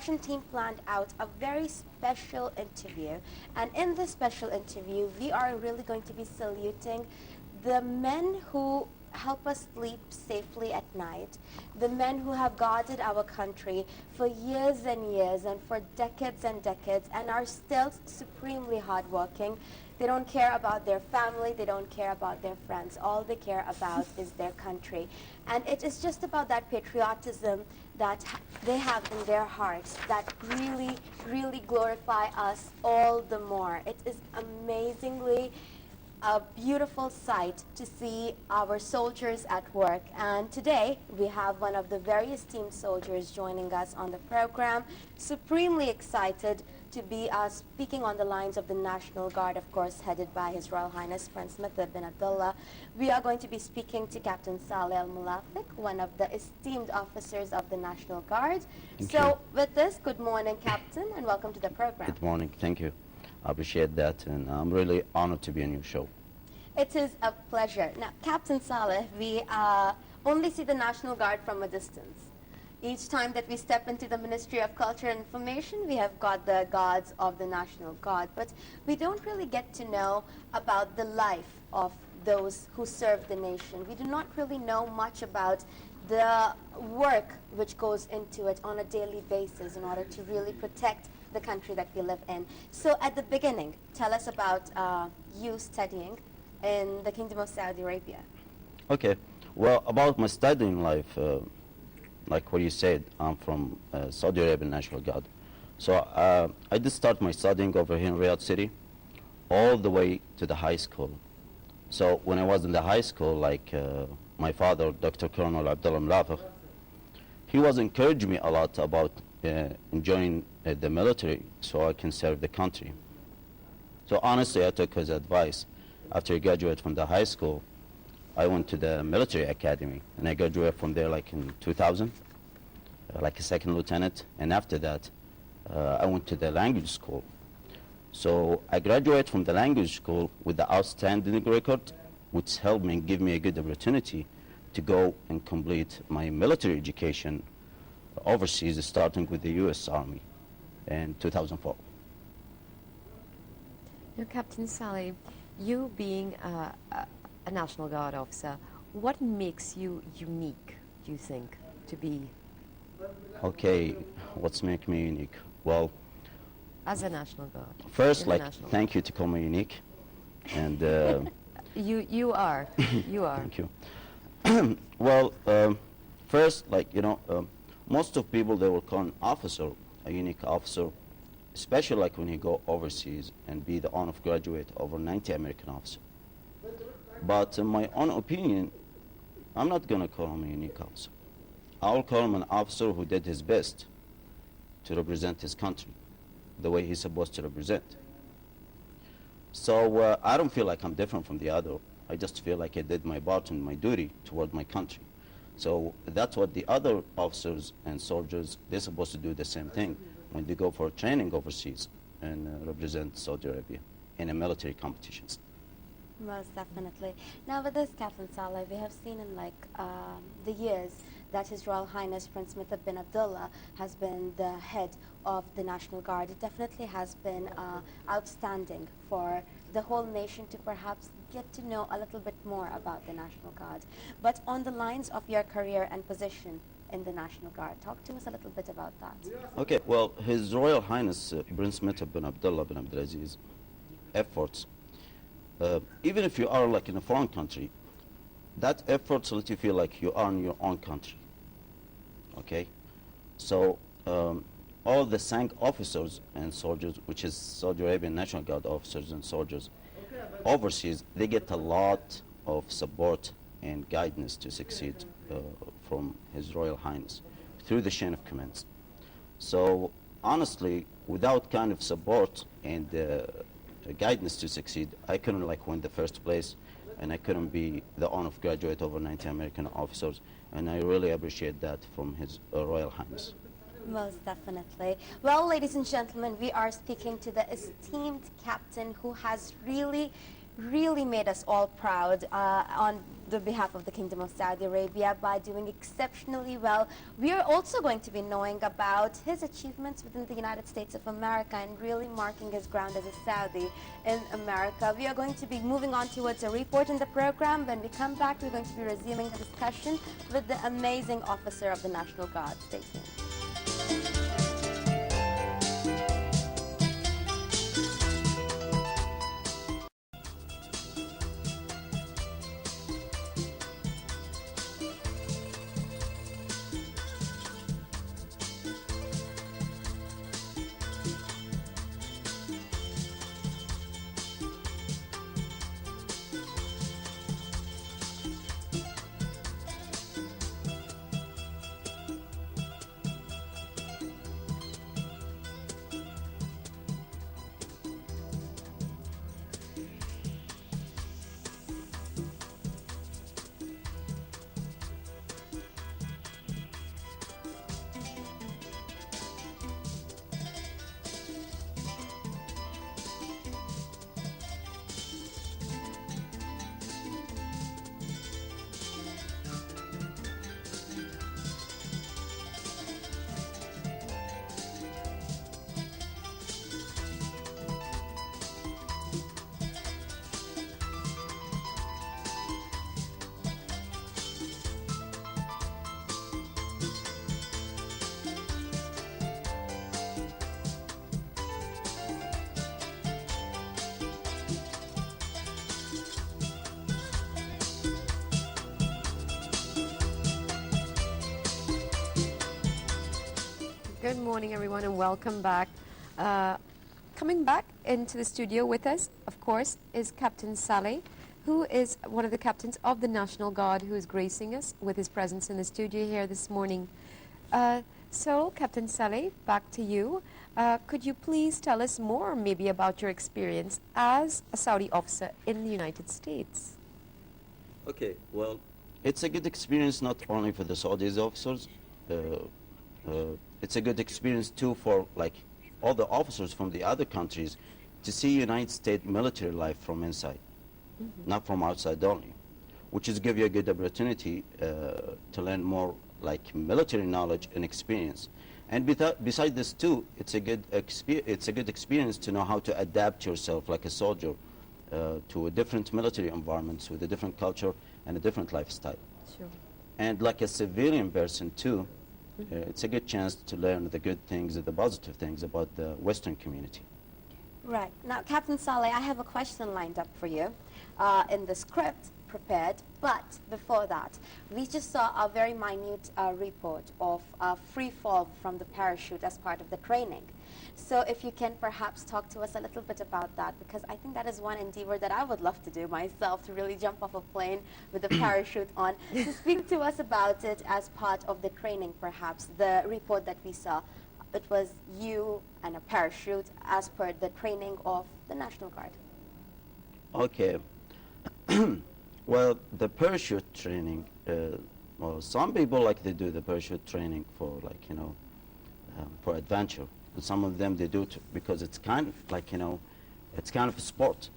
production team planned out a very special interview. And in this special interview, we are really going to be saluting the men who help us sleep safely at night, the men who have guarded our country for years and years and for decades and decades and are still supremely hardworking. They don't care about their family, they don't care about their friends. All they care about is their country. And it is just about that patriotism that they have in their hearts that really, really glorify us all the more. It is amazingly a beautiful sight to see our soldiers at work. And today we have one of the very esteemed soldiers joining us on the program, supremely excited to be speaking on the lines of the National Guard, of course, headed by His Royal Highness Prince Mithib bin Abdullah. We are going to be speaking to Captain Saleh al-Mlafik, one of the esteemed officers of the National Guard. Thank you. With this, good morning, Captain, and welcome to the program. Good morning. Thank you. I appreciate that, and I'm really honored to be on your show. It is a pleasure. Now, Captain Saleh, we only see the National Guard from a distance. Each time that we step into the Ministry of Culture and Information, we have got the guards of the National Guard, but we don't really get to know about the life of those who serve the nation. We do not really know much about the work which goes into it on a daily basis in order to really protect the country that we live in. So at the beginning, tell us about you studying in the Kingdom of Saudi Arabia. Okay. Well, about my studying life, like what you said, I'm from Saudi Arabian National Guard. So I did start my studying over here in Riyadh City, all the way to the high school. So when I was in the high school, like my father, Dr. Colonel Abdullah Mlafakh, he was encouraging me a lot about enjoying the military so I can serve the country. So honestly, I took his advice. After I graduated from the high school, I went to the military academy, and I graduated from there like in 2000, like a second lieutenant. And after that, I went to the language school. So I graduated from the language school with the outstanding record, which helped me and give me a good opportunity to go and complete my military education overseas, starting with the U.S. Army in 2004. Now, Captain Saleh, you being a National Guard officer, what makes you unique, do you think, to be? Okay, what's make me unique? Well, as a National Guard. First, like, thank you to call me unique. And you are. Thank you. Well, first, like, you know, most of people, they will call an officer a unique officer, especially like when you go overseas and be the honor graduate over 90 American officer. But in my own opinion, I'm not going to call him a unique officer. I'll call him an officer who did his best to represent his country the way he's supposed to represent. So I don't feel like I'm different from the other. I just feel like I did my part and my duty toward my country. So that's what the other officers and soldiers, they're supposed to do the same thing when they go for training overseas and represent Saudi Arabia in a military competitions. Most definitely. Now with this, Captain Saleh, we have seen in like the years that His Royal Highness Prince Mithib bin Abdullah has been the head of the National Guard. It definitely has been outstanding for the whole nation to perhaps get to know a little bit more about the National Guard. But on the lines of your career and position in the National Guard, talk to us a little bit about that. Okay, well, His Royal Highness Prince Mithib bin Abdullah bin Abdulaziz efforts, even if you are like in a foreign country, that efforts let you feel like you are in your own country. Okay, so all the rank officers and soldiers, which is Saudi Arabian National Guard officers and soldiers overseas, they get a lot of support and guidance to succeed from His Royal Highness through the chain of commands. So honestly, without kind of support and guidance to succeed, I couldn't like win the first place, and I couldn't be the honor of graduate over 90 American officers, and I really appreciate that from His Royal Highness. Most definitely. Well, ladies and gentlemen, we are speaking to the esteemed captain who has really really made us all proud on the behalf of the Kingdom of Saudi Arabia by doing exceptionally well. We are also going to be knowing about his achievements within the United States of America and really marking his ground as a Saudi in America. We are going to be moving on towards a report in the program. When we come back, we're going to be resuming the discussion with the amazing officer of the National Guard. Stay tuned. Good morning, everyone, and welcome back. Coming back into the studio with us, of course, is Captain Saleh, who is one of the captains of the National Guard, who is gracing us with his presence in the studio here this morning. So, Captain Saleh, back to you. Could you please tell us more, maybe, about your experience as a Saudi officer in the United States? Okay, well, it's a good experience not only for the Saudi officers, it's a good experience too for like all the officers from the other countries to see United States military life from inside, not from outside only, which is give you a good opportunity to learn more like military knowledge and experience. And beside this too, it's a good experience to know how to adapt yourself like a soldier to a different military environments with a different culture and a different lifestyle. Sure. And like a civilian person too, it's a good chance to learn the good things and the positive things about the Western community. Right. Now, Captain Saleh, I have a question lined up for you in the script prepared, but before that, we just saw a very minute report of free fall from the parachute as part of the training. So if you can perhaps talk to us a little bit about that, because I think that is one endeavor that I would love to do myself, to really jump off a plane with a parachute on. So speak to us about it as part of the training, perhaps, the report that we saw. It was you and a parachute as per the training of the National Guard. Okay. Well, the parachute training, well, some people like they do the parachute training for like, you know, for adventure. And some of them they do it because it's kind of like, you know, it's kind of a sport.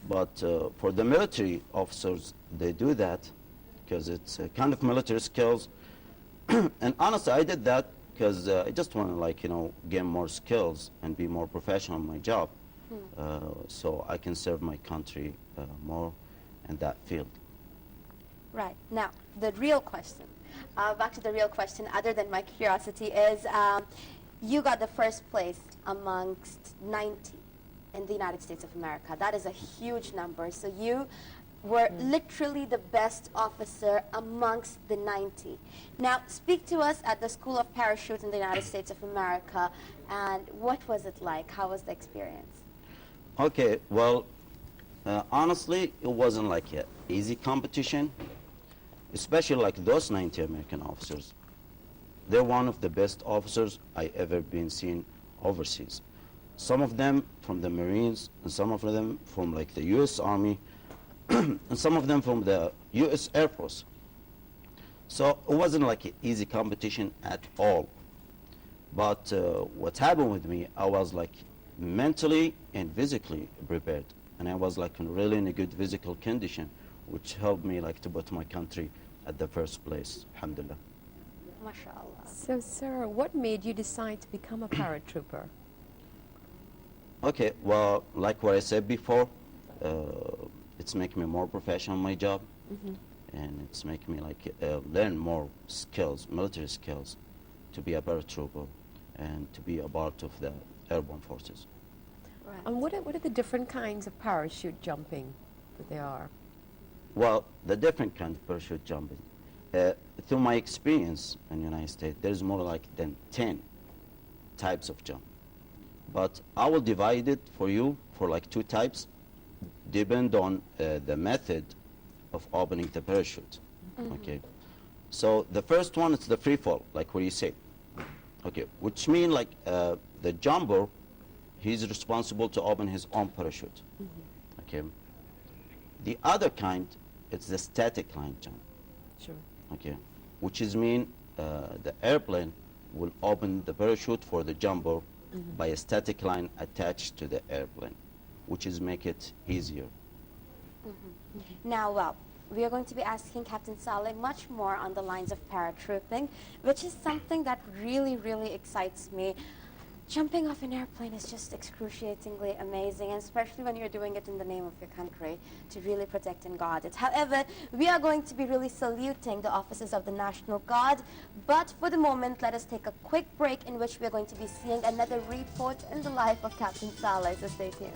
But for the military officers, they do that because it's a kind of military skills. And honestly, I did that because I just want to like, you know, gain more skills and be more professional in my job. So I can serve my country more in that field. Right. Now, the real question, back to the real question, other than my curiosity, is you got the first place amongst 90 in the United States of America. That is a huge number. So you were literally the best officer amongst the 90. Now, speak to us at the School of Parachute in the United States of America, and what was it like? How was the experience? Okay, well, honestly, it wasn't like an easy competition, especially like those 90 American officers. They're one of the best officers I ever been seen overseas. Some of them from the Marines, and some of them from like the U.S. Army, and some of them from the U.S. Air Force. So it wasn't like an easy competition at all. But what happened with me, I was like mentally and physically prepared. and I was like really in a good physical condition, which helped me like to put my country at the first place, alhamdulillah. MashaAllah. So, sir, what made you decide to become a paratrooper? Okay, well, like what I said before, it's making me more professional in my job, and it's making me like learn more skills, military skills, to be a paratrooper and to be a part of the airborne forces. Right. And what are the different kinds of parachute jumping that there are? Well, the different kind of parachute jumping. Through my experience in the United States, there's more like than 10 types of jump. But I will divide it for you for like 2 types, depend on the method of opening the parachute. Okay. So the first one is the free fall, like what you said. Okay, which mean like the jumper, he's responsible to open his own parachute. Okay. The other kind, it's the static line jump. Sure. Okay, which is mean the airplane will open the parachute for the jumper by a static line attached to the airplane, which is make it easier. Now, well, we are going to be asking Captain Saleh much more on the lines of paratrooping, which is something that really, really excites me. Jumping off an airplane is just excruciatingly amazing, and especially when you're doing it in the name of your country to really protect and guard it. However, we are going to be really saluting the officers of the National Guard, but for the moment, let us take a quick break in which we are going to be seeing another report in the life of Captain Saleh. So stay tuned.